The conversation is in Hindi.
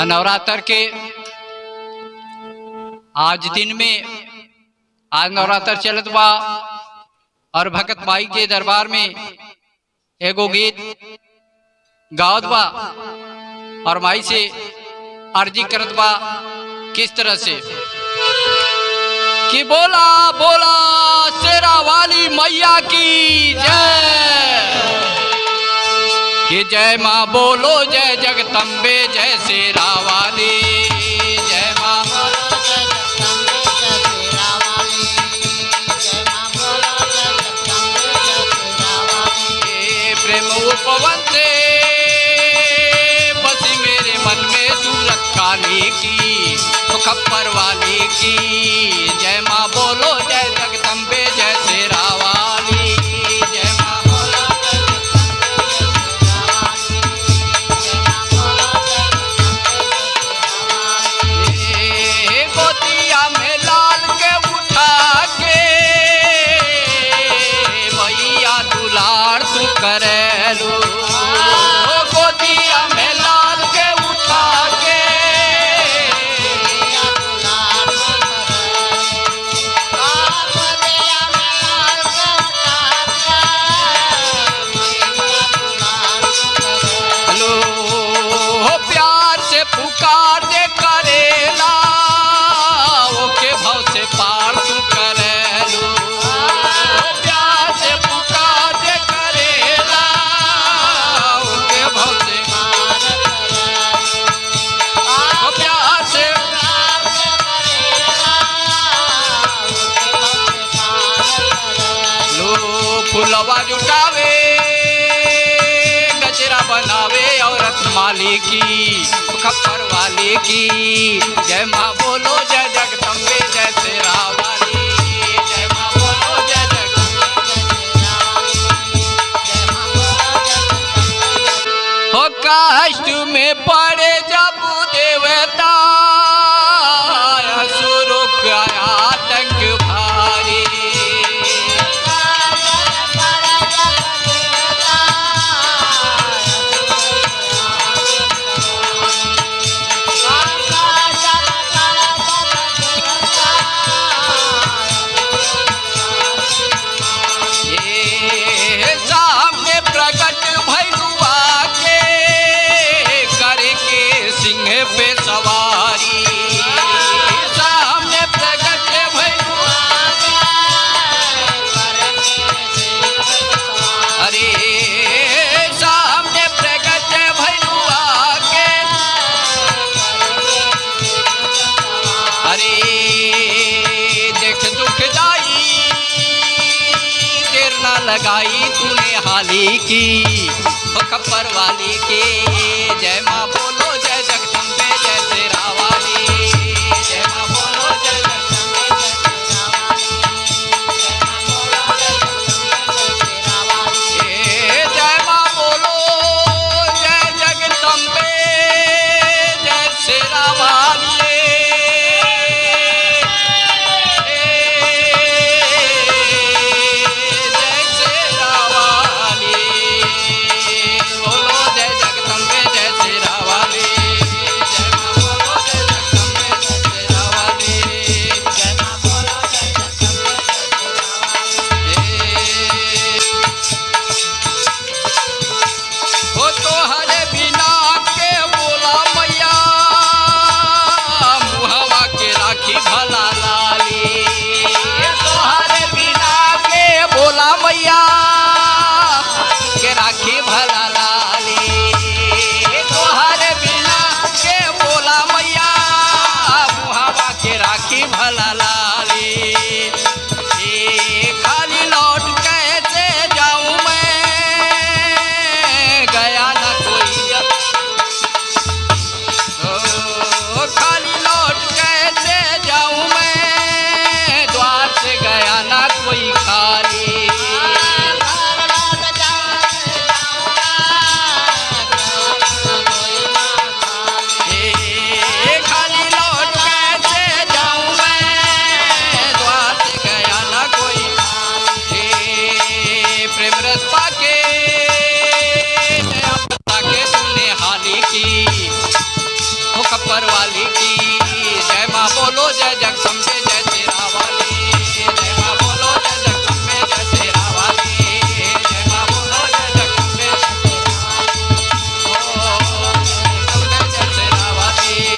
नवरात्र के आज दिन में आज नवरात्र चलत बा और भगत माई के दरबार में एगो गीत गावत बा और माई से अर्जी करत बा किस तरह से कि बोला बोला शेरा वाली मैया की जय, कि जय माँ बोलो जय जगदम्बे जय शेरा वाली, जय माँ बोलो जय जगदम्बे जय शेरा वाली, जय माँ बोलो जय जगदम्बे जय शेरा वाली। प्रेम उपवन से बसी मेरे मन में सूरत काली की खप्पर वाली की, जय माँ बोलो जय जगदम्बे जय शेरा वाली, जय माँ बोलो जय जगदम्बे जय शेरा वाली, जय माँ बोलो जय जगदम्बे जय शेरा वाली। गोदिया में लाल के उठा के भैया दुलार तू करेलू, गोदिया में लाल के उठा के पुकार दे करेला ओके भाव से पार तू करेलू, प्यार से पुकार दे करेला ओके भाव से पार करेलू, प्यार से लो फुलवा जुटावे गजरा बनावे औरत माली की खप्पर वाली की, जय माँ बोलो जय जगदम्बे जय शेरा वाली, जय माँ बोलो जय जगदम्बे जय शेरा वाली, जय माँ बोलो जय जगदम्बे। हो कष्ट में पड़े जब देवता असुरों का आतंक भारी, पे सवारी सामने प्रकट भैया अरे सामने प्रकट भैया के अरे देख दुख दाई देर ना लगाई तूने हाली की खप्पर वाली के, जय माँ बोलो जय